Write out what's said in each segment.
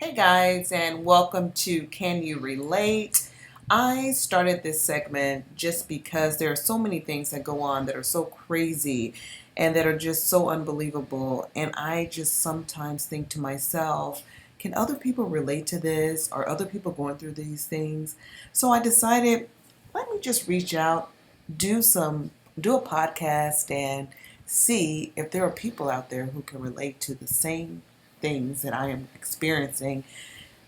Hey guys, and welcome to Can You Relate? I started this segment just because there are so many things that go on that are so crazy and that are just so unbelievable. And I just sometimes think to myself, can other people relate to this? Are other people going through these things? So I decided, let me just reach out, do some, do a podcast and see if there are people out there who can relate to the same things that I am experiencing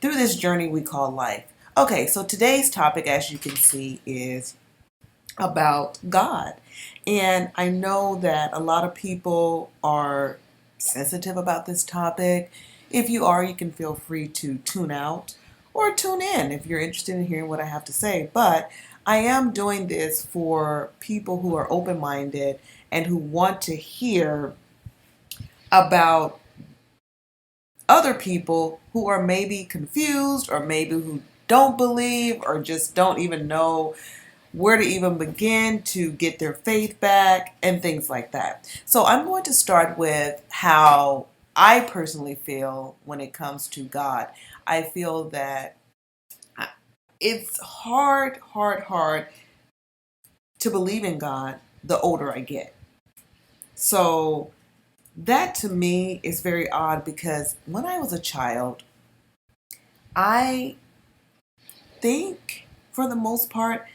through this journey we call life. Okay, so today's topic, as you can see, is about God. And I know that a lot of people are sensitive about this topic. If you are, you can feel free to tune out or tune in if you're interested in hearing what I have to say. But I am doing this for people who are open minded and who want to hear about other people who are maybe confused or maybe who don't believe or just don't even know where to even begin to get their faith back and things like that. So I'm going to start with how I personally feel when it comes to God. I feel that it's hard to believe in God the older I get. So that to me is very odd because when I was a child, I think for the most part,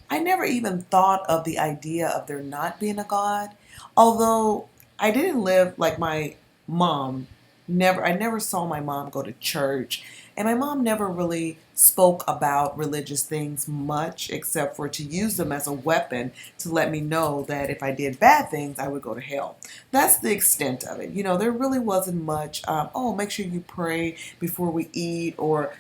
I never even thought of the idea of there not being a God. Although I didn't live like my mom. I never saw my mom go to church. And my mom never really spoke about religious things much, except for to use them as a weapon to let me know that if I did bad things, I would go to hell. That's the extent of it. There really wasn't much, make sure you pray before we eat, or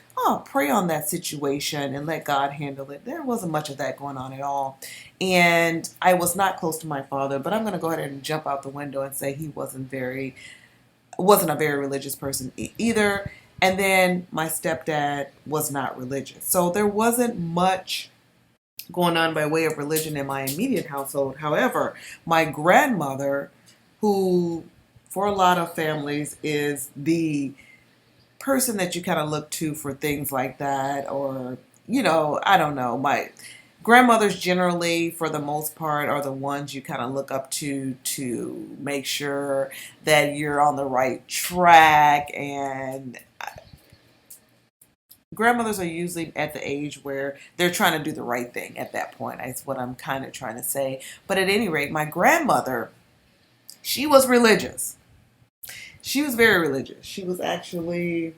pray on that situation and let God handle it. There wasn't much of that going on at all. And I was not close to my father, but I'm going to go ahead and jump out the window and say he wasn't a very religious person either. And then my stepdad was not religious. So there wasn't much going on by way of religion in my immediate household. However, my grandmother, who for a lot of families is the person that you kind of look to for things like that, or I don't know, my grandmothers generally for the most part are the ones you kind of look up to make sure that you're on the right track. And grandmothers are usually at the age where they're trying to do the right thing at that point. That's what I'm kind of trying to say. But at any rate, my grandmother, she was religious. She was very religious. She was actually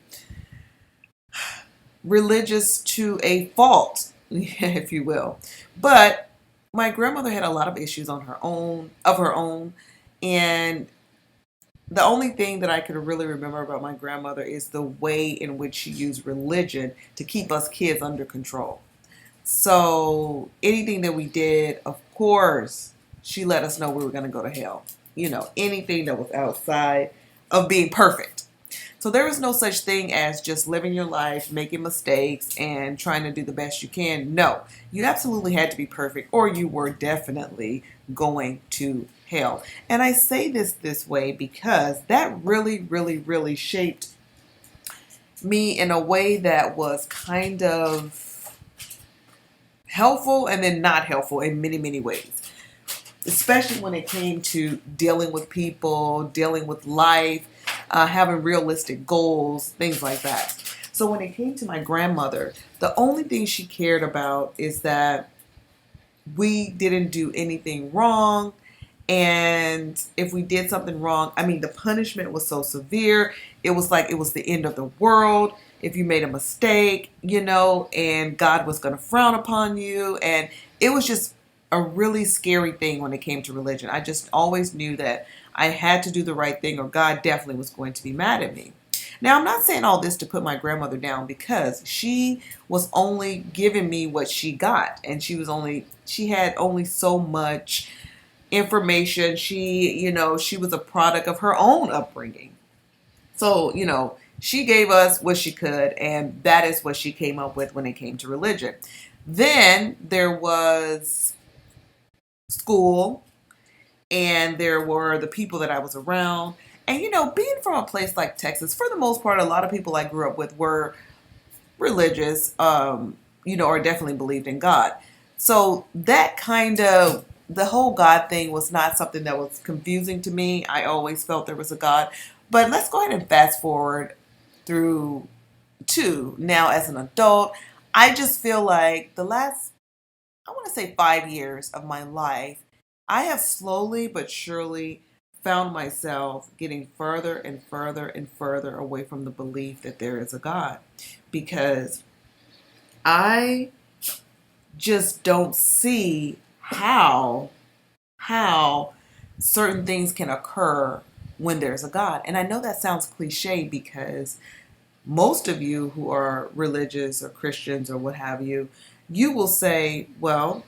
religious to a fault, if you will. But my grandmother had a lot of issues of her own, and the only thing that I could really remember about my grandmother is the way in which she used religion to keep us kids under control. So anything that we did, of course, she let us know we were going to go to hell. Anything that was outside of being perfect. So there is no such thing as just living your life, making mistakes, and trying to do the best you can. No, you absolutely had to be perfect, or you were definitely going to hell. And I say this way because that really, really, really shaped me in a way that was kind of helpful and then not helpful in many, many ways. Especially when it came to dealing with people, dealing with life, having realistic goals, things like that. So when it came to my grandmother, the only thing she cared about is that we didn't do anything wrong. And if we did something wrong, the punishment was so severe. It was like it was the end of the world if you made a mistake, and God was going to frown upon you. And it was just a really scary thing when it came to religion. I just always knew that I had to do the right thing or God definitely was going to be mad at me. Now, I'm not saying all this to put my grandmother down because she was only giving me what she got, and she had only so much information. She was a product of her own upbringing. So, she gave us what she could, and that is what she came up with when it came to religion. Then there was school, and there were the people that I was around. And being from a place like Texas, for the most part, a lot of people I grew up with were religious, or definitely believed in God. So that kind of the whole God thing was not something that was confusing to me. I always felt there was a God. But let's go ahead and fast forward through to now as an adult. I just feel like the last, I want to say 5 years of my life, I have slowly but surely found myself getting further and further and further away from the belief that there is a God, because I just don't see how certain things can occur when there's a God. And I know that sounds cliche because most of you who are religious or Christians or what have you, you will say, well,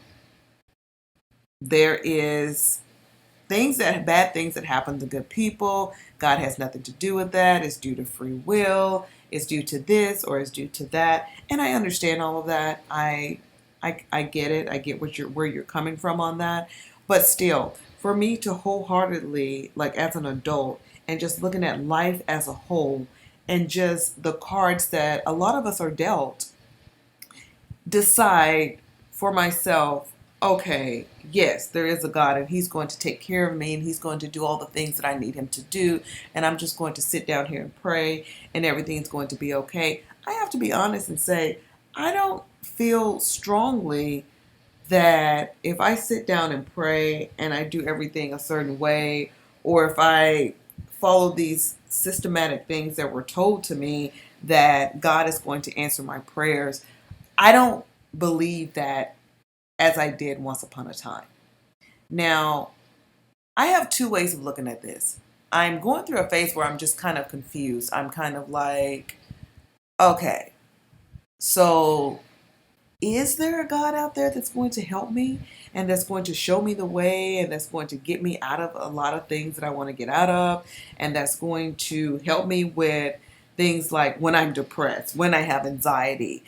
there is bad things that happen to good people. God has nothing to do with that. It's due to free will. It's due to this or it's due to that. And I understand all of that. I get it. I get where you're coming from on that. But still, for me to wholeheartedly, like as an adult, and just looking at life as a whole, and just the cards that a lot of us are dealt, decide for myself, okay, yes, there is a God and he's going to take care of me and he's going to do all the things that I need him to do. And I'm just going to sit down here and pray and everything's going to be okay. I have to be honest and say, I don't feel strongly that if I sit down and pray and I do everything a certain way, or if I follow these systematic things that were told to me, that God is going to answer my prayers. I don't believe that as I did once upon a time. Now, I have two ways of looking at this. I'm going through a phase where I'm just kind of confused. I'm kind of like, okay, so is there a God out there that's going to help me and that's going to show me the way and that's going to get me out of a lot of things that I want to get out of, and that's going to help me with things like when I'm depressed, when I have anxiety,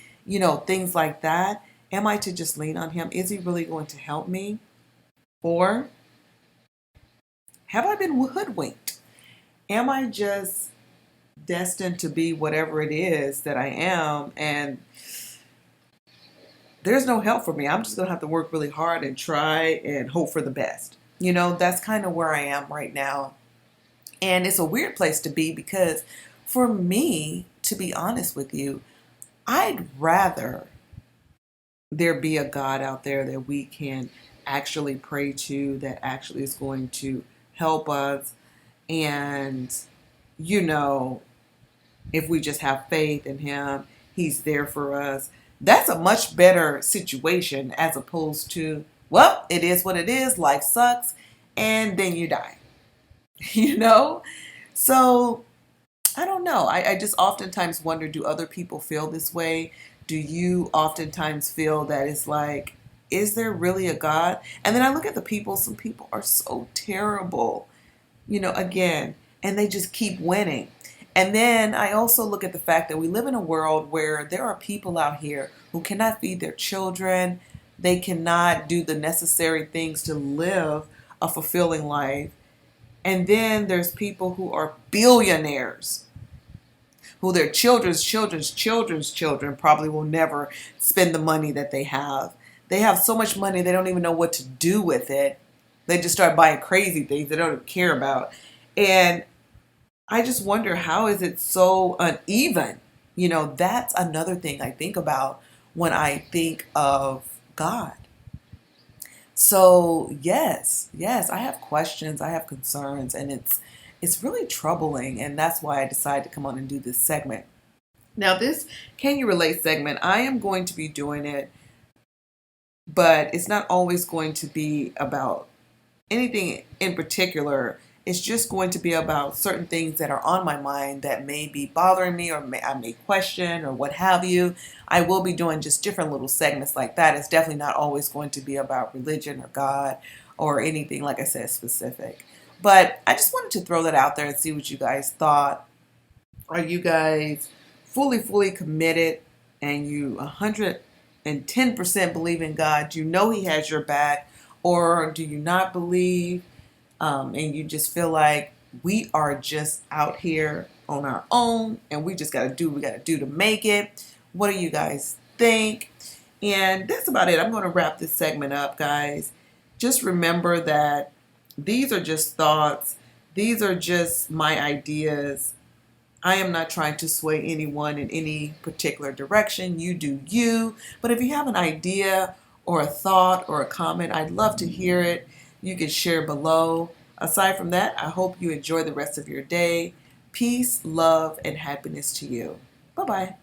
things like that? Am I to just lean on him? Is he really going to help me? Or have I been hoodwinked? Am I just destined to be whatever it is that I am, and there's no help for me? I'm just going to have to work really hard and try and hope for the best. That's kind of where I am right now. And it's a weird place to be because for me, to be honest with you, I'd rather there be a God out there that we can actually pray to, that actually is going to help us. And, you know, if we just have faith in him, he's there for us. That's a much better situation as opposed to, well, it is what it is. Life sucks. And then you die, you know? So I don't know. I just oftentimes wonder, do other people feel this way? Do you oftentimes feel that it's like, is there really a God? And then I look at the people, some people are so terrible, again, and they just keep winning. And then I also look at the fact that we live in a world where there are people out here who cannot feed their children. They cannot do the necessary things to live a fulfilling life. And then there's people who are billionaires, who their children's children probably will never spend the money that they have. They have so much money they don't even know what to do with it. They just start buying crazy things they don't care about. And I just wonder, how is it so uneven? That's another thing I think about when I think of God. So yes, I have questions, I have concerns, and it's really troubling, and that's why I decided to come on and do this segment. Now, this Can You Relate segment, I am going to be doing it, but it's not always going to be about anything in particular. It's just going to be about certain things that are on my mind that may be bothering me, or I may question, or what have you. I will be doing just different little segments like that. It's definitely not always going to be about religion or God or anything, like I said, specific. But I just wanted to throw that out there and see what you guys thought. Are you guys fully committed and you 110% believe in God? Do you know he has your back? Or do you not believe? And you just feel like We are just out here on our own, and we just got to do what we got to do to make it. What do you guys think? And that's about it. I'm going to wrap this segment up, guys. Just remember that these are just thoughts. These are just my ideas. I am not trying to sway anyone in any particular direction. You do you. But if you have an idea or a thought or a comment, I'd love to hear it. You can share below. Aside from that, I hope you enjoy the rest of your day. Peace, love, and happiness to you. Bye-bye.